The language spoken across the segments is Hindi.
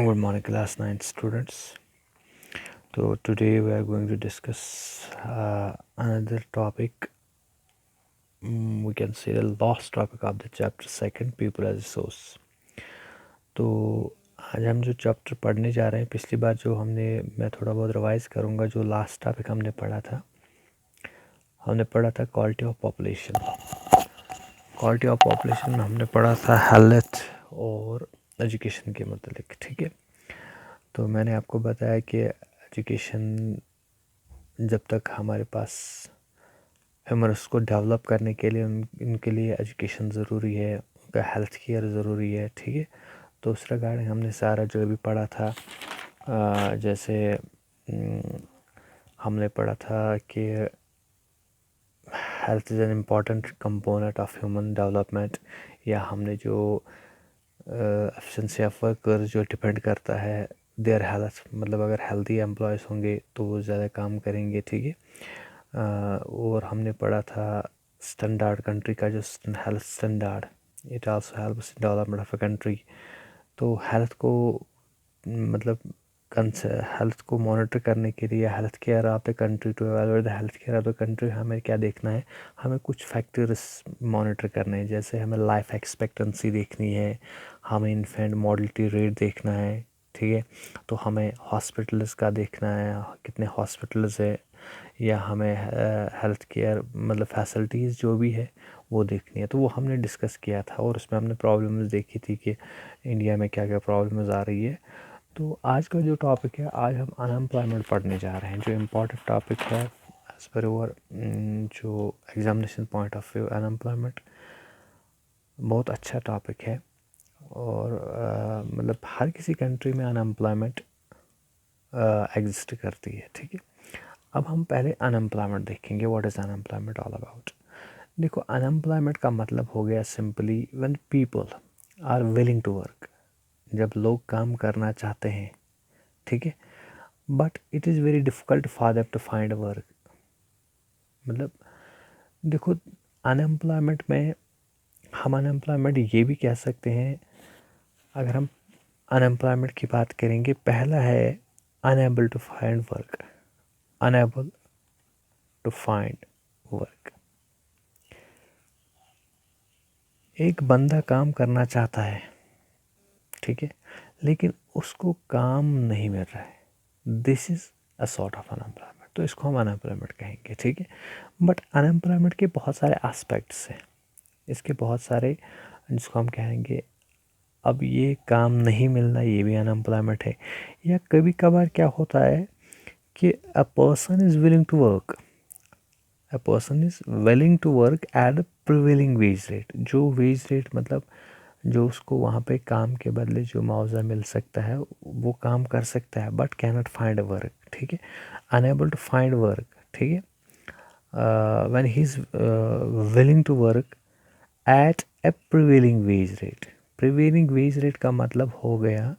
Good morning, class 9 students. So today we are going to discuss another topic. We can say the last topic of the chapter second, people as a source. तो आज हम जो चैप्टर पढ़ने जा रहे हैं, पिछली बार जो मैं थोड़ा बहुत रिवाइज करूँगा। जो लास्ट टॉपिक हमने पढ़ा था quality of population. Quality of population में हमने पढ़ा था हेल्थ और एजुकेशन के मतलब, ठीक है। तो मैंने आपको बताया कि एजुकेशन जब तक हमारे पास ह्यूमन उसको डेवलप करने के लिए इनके लिए एजुकेशन ज़रूरी है, उनका हेल्थ केयर ज़रूरी है, ठीक है। तो उस रिगार्डिंग हमने सारा जो भी पढ़ा था, जैसे हमने पढ़ा था कि health is an important component of human development, या हमने जो एफिशिएंसी ऑफ वर्कर्स जो डिपेंड करता है देयर हेल्थ, मतलब अगर हेल्दी एम्प्लॉयज़ होंगे तो वो ज़्यादा काम करेंगे, ठीक है। और हमने पढ़ा था स्टैंडर्ड कंट्री का जो health standard, it also helps development of a country. तो हेल्थ को मतलब हेल्थ को मॉनिटर करने के लिए health care of the country, to evaluate the health care of the country, हमें क्या देखना है, हमें कुछ फैक्टर्स मॉनिटर करने हैं। जैसे हमें लाइफ एक्सपेक्टेंसी देखनी है, हमें इन्फेंट मोर्टलिटी रेट देखना है, ठीक है। तो हमें हॉस्पिटल्स का देखना है, कितने हॉस्पिटल्स है, या हमें हेल्थ केयर मतलब फैसिलिटीज़ जो भी है वो देखनी है। तो वो हमने डिस्कस किया था और उसमें हमने प्रॉब्लम्स देखी थी कि इंडिया में क्या क्या प्रॉब्लम्स आ रही है। तो आज का जो टॉपिक है, आज हम अनएम्प्लॉयमेंट पढ़ने जा रहे हैं, जो इम्पोर्टेंट टॉपिक है एज़ पर ओवर जो examination point of view. Unemployment बहुत अच्छा टॉपिक है और मतलब हर किसी कंट्री में अनएम्प्लॉयमेंट एग्जिस्ट करती है, ठीक है। अब हम पहले अनएम्प्लॉयमेंट देखेंगे, what is unemployment all about. देखो, अनएम्प्लॉयमेंट का मतलब हो गया simply when people are willing to work, जब लोग काम करना चाहते हैं, ठीक है, but it is very difficult for them to find work. मतलब देखो, अनएम्प्लॉयमेंट में हम अनएम्प्लॉयमेंट ये भी कह सकते हैं, अगर हम अनएम्प्लॉयमेंट की बात करेंगे, पहला है unable to find work, unable to find work. एक बंदा काम करना चाहता है, ठीक है, लेकिन उसको काम नहीं मिल रहा है, this is a sort of unemployment. तो इसको हम अनएम्प्लॉयमेंट कहेंगे, ठीक है। बट अनएम्प्लॉयमेंट के बहुत सारे एस्पेक्ट्स हैं, इसके बहुत सारे जिसको हम कहेंगे, अब ये काम नहीं मिलना ये भी अनएम्प्लॉयमेंट है। या कभी कभार क्या होता है कि a person is willing to work, a person is willing to work at a prevailing wage rate. जो वेज रेट मतलब जो उसको वहाँ पे काम के बदले जो मुआवजा मिल सकता है वो काम कर सकता है, but can not find work, ठीक है, अनएबल टू फाइंड वर्क, ठीक है। When he is willing to work at a prevailing wage rate. Prevailing wage rate का मतलब हो गया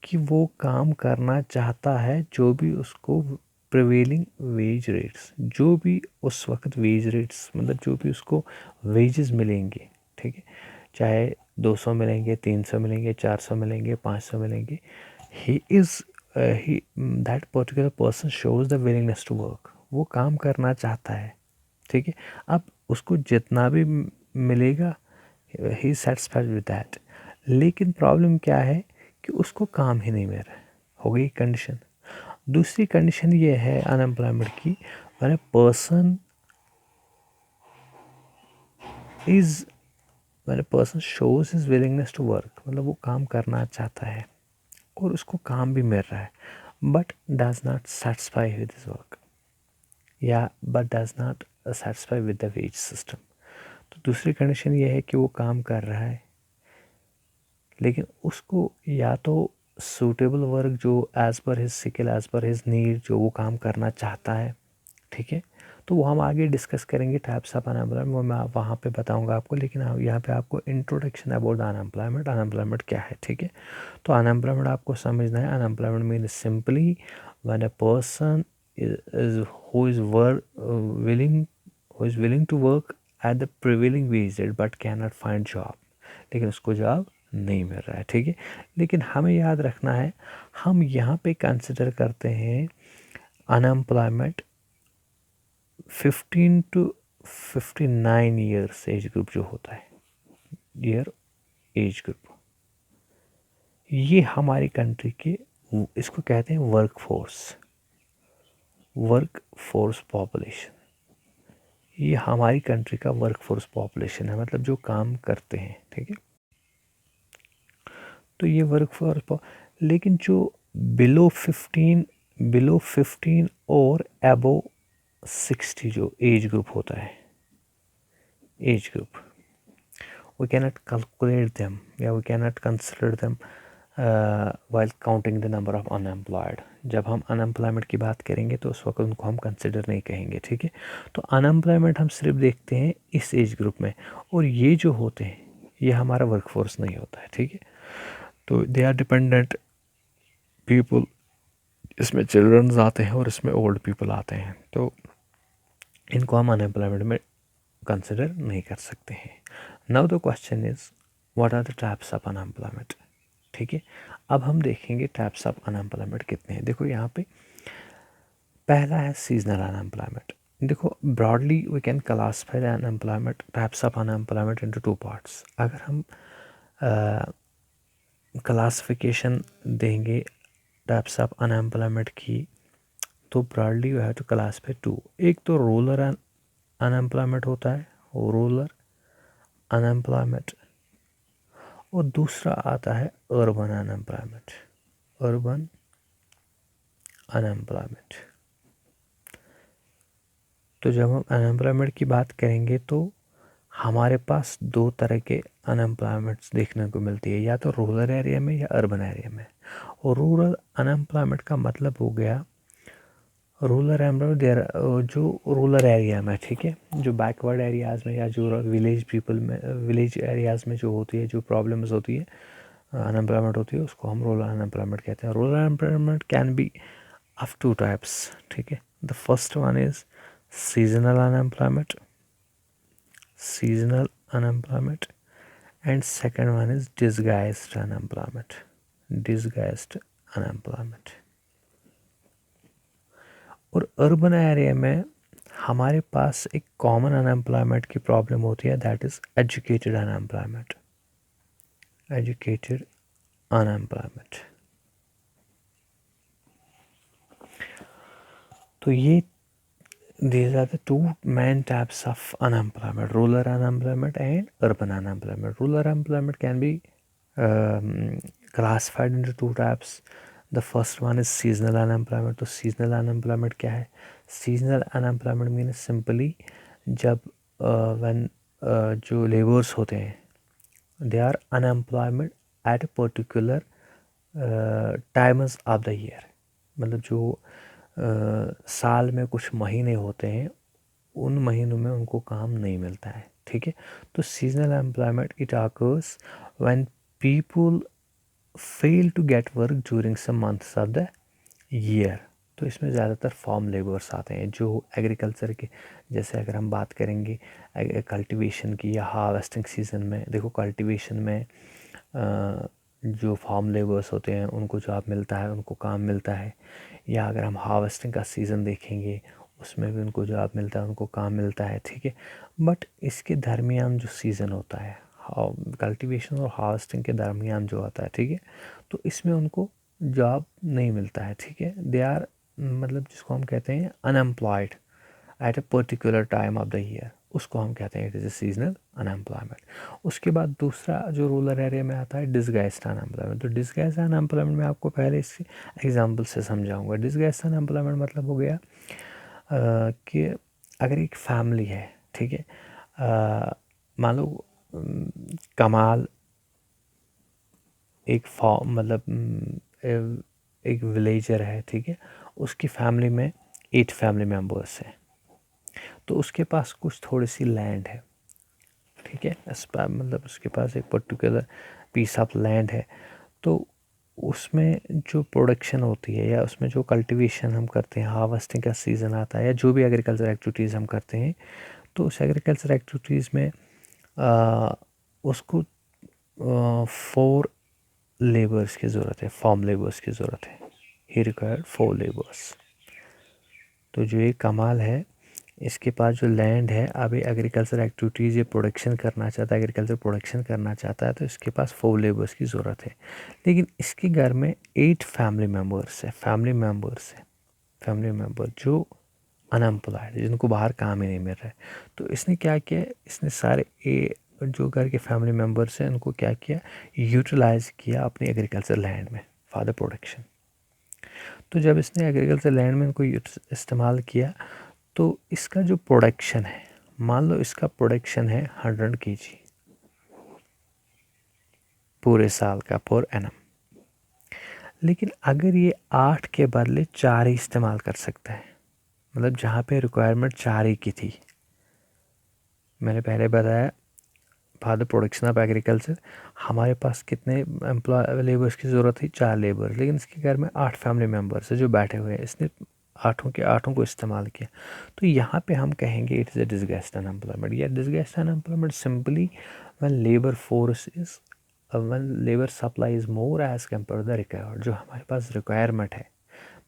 कि वो काम करना चाहता है, जो भी उसको प्रिवेलिंग वेज रेट्स, जो भी उस वक्त वेज रेट्स मतलब जो भी उसको वेजेस मिलेंगे, ठीक है, चाहे 200 मिलेंगे, 300 मिलेंगे, 400 मिलेंगे, 500 मिलेंगे, he is he that particular person shows the willingness to work. वो काम करना चाहता है, ठीक है। अब उसको जितना भी मिलेगा he is satisfied with that. लेकिन प्रॉब्लम क्या है कि उसको काम ही नहीं मिल रहा है, हो गई कंडीशन। दूसरी कंडीशन ये है अनएम्प्लॉयमेंट की, when a person is when a person shows his willingness to work, मतलब वो काम करना चाहता है और उसको काम भी मिल रहा है, but does not satisfy with his work, या but does not satisfy with the wage system. तो दूसरी कंडीशन ये है कि वो काम कर रहा है, लेकिन उसको या तो सूटेबल वर्क जो as per his skill, as per his need, जो वो काम करना चाहता है, ठीक है। तो वो हम आगे डिस्कस करेंगे टाइप्स ऑफ अनएम्प्लॉयमेंट, वो मैं वहाँ पे बताऊंगा आपको। लेकिन यहाँ पे आपको इंट्रोडक्शन अबाउट अनएम्प्लॉयमेंट, अनएम्प्लॉयमेंट क्या है, ठीक है। तो अनएम्प्लॉयमेंट आपको समझना है, unemployment mean simply when a person is who is willing to work at the prevailing wage rate but can not find job, लेकिन उसको जॉब नहीं मिल रहा है, ठीक है। लेकिन हमें याद रखना है, हम यहाँ पे कंसिडर करते हैं unemployment 15 to 59 years age group जो होता है, ईयर एज ग्रुप, ये हमारी कंट्री के, इसको कहते हैं वर्क फोर्स पॉपुलेशन। ये हमारी कंट्री का वर्क फोर्स पॉपुलेशन है, मतलब जो काम करते हैं, ठीक है। तो ये वर्क फोर्स, लेकिन जो बिलो 15 और अबो 60 जो एज ग्रुप होता है, age group, we cannot calculate them या we cannot consider them while counting the number of unemployed। जब हम अनएम्प्लॉयमेंट की बात करेंगे तो उस वक्त उनको हम कंसिडर नहीं कहेंगे, ठीक है। तो अनएम्प्लॉयमेंट हम सिर्फ देखते हैं इस एज ग्रुप में, और ये जो होते हैं ये हमारा वर्कफोर्स नहीं होता है, ठीक है। तो दे आर डिपेंडेंट पीपल, इसमें चिल्ड्रंस आते हैं और इसमें ओल्ड पीपल आते हैं, तो इनको हम अनएम्प्लॉयमेंट में कंसिडर नहीं कर सकते हैं। Now the question is what are the types of unemployment, ठीक है। अब हम देखेंगे टाइप्स ऑफ अनएम्प्लॉयमेंट कितने हैं। देखो यहाँ पे पहला है सीजनल अनएम्प्लॉयमेंट। देखो broadly we can classify the unemployment types of unemployment into two parts. अगर हम क्लासिफिकेशन देंगे टाइप्स ऑफ अनएम्प्लॉयमेंट की, तो broadly you have to classify two. एक तो रूरल अनएम्प्लॉयमेंट होता है, रूरल अनएम्प्लॉयमेंट, और दूसरा आता है अर्बन अनएम्प्लॉयमेंट, अर्बन अनएम्प्लॉयमेंट। तो जब हम अनएम्प्लॉयमेंट की बात करेंगे तो हमारे पास दो तरह के अनएम्प्लॉयमेंट्स देखने को मिलती है, या तो रूरल एरिया में या अर्बन एरिया में। और रूरल अनएम्प्लॉयमेंट का मतलब हो गया रूरल एम्प्लॉयमेंट जो रूरल एरिया में, ठीक है, जो बैकवर्ड एरियाज़ में या जो विलेज पीपल में, विलेज एरियाज़ में जो होती है, जो प्रॉब्लम्स होती है, अनएम्प्लॉयमेंट होती है, उसको हम रूरल अनएम्प्लॉयमेंट कहते हैं। Rural unemployment can be of two types, ठीक है। The first one is seasonal unemployment, seasonal unemployment, and second one is disguised unemployment, disguised unemployment। और अर्बन एरिया में हमारे पास एक कॉमन अनएम्प्लॉयमेंट की प्रॉब्लम होती है, that is educated unemployment, educated unemployment. तो ये these are the two main types of unemployment, rural unemployment and urban unemployment। Rural unemployment can be classified into two types। The first one is seasonal unemployment। तो seasonal unemployment क्या है? Seasonal unemployment means simply जब when जो laborers होते हैं they are unemployment at a particular times of the year। मतलब जो साल में कुछ महीने होते हैं, उन महीनों में उनको काम नहीं मिलता है, ठीक है। तो seasonal employment it occurs when people fail to get work during some months of the year. तो इसमें ज़्यादातर फार्म लेबर्स आते हैं जो एग्रीकल्चर के, जैसे अगर हम बात करेंगे कल्टीवेशन की या हार्वेस्टिंग सीज़न में, देखो कल्टीवेशन में जो फार्म लेबर्स होते हैं उनको जॉब मिलता है, उनको काम मिलता है। या अगर हम हार्वेस्टिंग का सीज़न देखेंगे उसमें भी उनको जॉब मिलता है, उनको काम मिलता है, ठीक है। बट इसके दरमियान जो सीज़न होता है, कल्टीवेशन और हार्वेस्टिंग के दरमियान जो आता है, ठीक है, तो इसमें उनको जॉब नहीं मिलता है, ठीक है। दे आर मतलब जिसको हम कहते हैं unemployed at a particular time of the year, उसको हम कहते हैं it is a seasonal unemployment. उसके बाद दूसरा जो रूरल एरिया में आता है डिसगाइज्ड अनएम्प्लॉयमेंट। तो डिसगाइज्ड अनएम्प्लॉयमेंट में आपको पहले इसके एग्जांपल से समझाऊंगा। डिसगाइज्ड अनएम्प्लॉयमेंट मतलब हो गया कि अगर एक फैमिली है, ठीक है, मान लो कमाल एक फॉर्म मतलब एक विलेजर है, ठीक है, उसकी फैमिली में 8 फैमिली मेम्बर्स हैं। तो उसके पास कुछ थोड़ी सी लैंड है, ठीक है, मतलब उसके पास एक पर्टिकुलर पीस ऑफ लैंड है। तो उसमें जो प्रोडक्शन होती है या उसमें जो कल्टीवेशन हम करते हैं, हार्वेस्टिंग का सीज़न आता है या जो भी एग्रीकल्चर एक्टिविटीज़ हम करते हैं, तो उस एग्रीकल्चर एक्टिविटीज़ में उसको 4 लेबर्स की ज़रूरत है, फार्म लेबर्स की ज़रूरत है। ही रिक्वायर्ड 4 लेबर्स। तो जो ये कमाल है, इसके पास जो लैंड है, अभी एग्रीकल्चर एक्टिविटीज़ ये प्रोडक्शन करना चाहता है, एग्रीकल्चर प्रोडक्शन करना चाहता है, तो इसके पास 4 लेबर्स की ज़रूरत है। लेकिन इसके घर में 8 फैमिली मेम्बर्स है, फैमिली मेम्बर जो अनएम्प्लॉयड, जिनको बाहर काम ही नहीं मिल रहा है। तो इसने क्या किया, इसने सारे जो घर के फैमिली मेम्बर्स हैं उनको क्या किया, यूटिलाइज़ किया अपनी एग्रीकल्चर लैंड में फॉर द प्रोडक्शन। तो जब इसने एग्रीकल्चर लैंड में इनको इस्तेमाल किया, तो इसका जो प्रोडक्शन है, मान लो इसका प्रोडक्शन है 100 kg पूरे साल का पर एनम। लेकिन अगर ये 8 के बदले 4 ही इस्तेमाल कर सकता है, मतलब जहाँ पे रिक्वायरमेंट 4 ही की थी, मैंने पहले बताया for the production of agriculture हमारे पास कितने एम्प्लॉय लेबर्स की ज़रूरत थी, 4 लेबर। लेकिन इसके घर में 8 फैमिली मेम्बर्स है जो बैठे हुए हैं, इसने आठों को इस्तेमाल किया। तो यहाँ पे हम कहेंगे it is a disguised unemployment. या disguised unemployment simply when labour supply is more as compare the required. जो हमारे पास रिक्वायरमेंट है,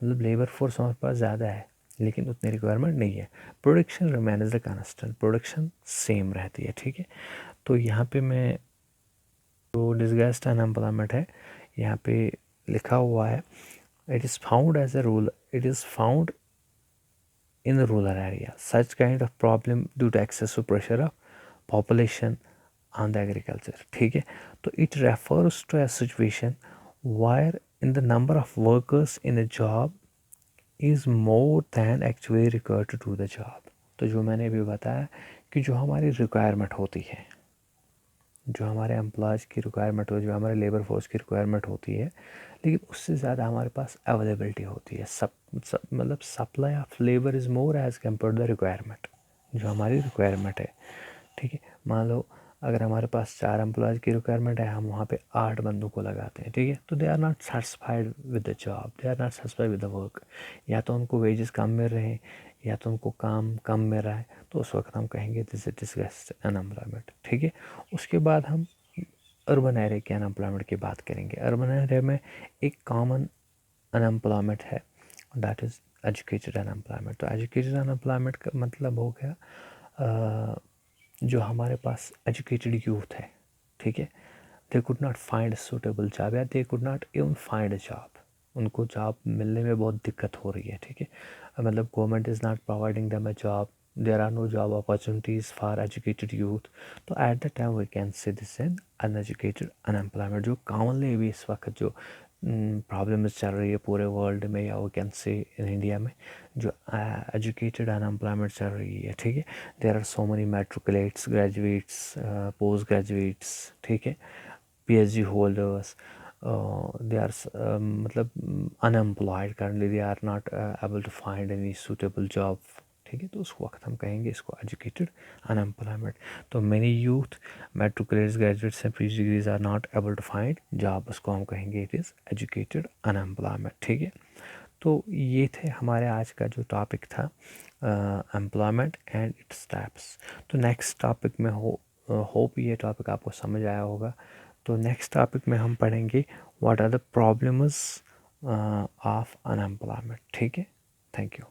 मतलब लेबर फोर्स हमारे पास ज़्यादा है लेकिन उतनी रिक्वायरमेंट नहीं है। Production remains the constant, production same रहती है, ठीक है। तो यहाँ पे मैं जो डिसगेस्टेड अनएम्प्लॉयमेंट है, यहाँ पे लिखा हुआ है it is found as a rural, it is found in the rural area. Such kind of problem due to excessive pressure of population on the agriculture. ठीक है, तो it refers to a situation where in the number of workers in a job is more than actually required to do the job. तो जो मैंने अभी बताया कि जो हमारी रिक्वायरमेंट होती है, जो हमारे एम्प्लॉयज़ की रिक्वायरमेंट होती है, जो हमारे लेबर फोर्स की रिक्वायरमेंट होती है, लेकिन उससे ज़्यादा हमारे पास अवेलेबिलिटी होती है। मतलब supply of labour is more as compare the requirement, जो हमारी रिक्वायरमेंट है, ठीक है। मान लो अगर हमारे पास 4 एम्प्लॉयज़ की रिक्वायरमेंट है, हम वहाँ पे 8 बंदों को लगाते हैं, ठीक है। तो they are not satisfied with the job, they are not satisfied with the work. या तो उनको वेजेस कम मिल रहे हैं या तो उनको काम कम मिल रहा है, तो उस वक्त हम कहेंगे दिस इज डिसगेस्टेड अनएम्प्लॉयमेंट, ठीक है। उसके बाद हम अर्बन एरिया के अनएम्प्लॉयमेंट की बात करेंगे। अर्बन एरिया में एक कॉमन अनएम्प्लॉयमेंट है, दैट इज़ एजुकेटेड अनएम्प्लॉयमेंट। तो एजुकेटेड अनएम्प्लॉयमेंट का मतलब हो गया जो हमारे पास एजुकेटेड यूथ है, ठीक है, they could not find suitable job या they could not even find a job, उनको जॉब मिलने में बहुत दिक्कत हो रही है, ठीक है। मतलब government is not providing them a job, there are no job opportunities for educated youth. तो at the time we can say this an uneducated unemployment, जो कॉमनली भी इस वक्त जो प्रॉब्लम्स चल रही है पूरे वर्ल्ड में, या वो कैन से इन इंडिया में जो एजुकेटेड अनएम्प्लॉयमेंट चल रही है, ठीक है। There are so many matriculates, graduates, post graduates, ठीक है, PhD होल्डर्स, दे आर मतलब unemployed currently, they are not able to find any suitable job, ठीक है। तो उस वक्त हम कहेंगे इसको एजुकेटेड अनएम्प्लॉयमेंट। तो many youth matriculates, graduates and PhD degrees are not able to find job, उसको हम कहेंगे इट इज़ एजुकेटेड अनएम्प्लॉयमेंट, ठीक है। तो ये थे हमारे आज का जो टॉपिक था एम्प्लॉयमेंट एंड इट्स टाइप्स। तो नेक्स्ट टॉपिक में होप ये टॉपिक आपको समझ आया होगा। तो नेक्स्ट टॉपिक में हम पढ़ेंगे what are the problems of unemployment, ठीक है। Thank you.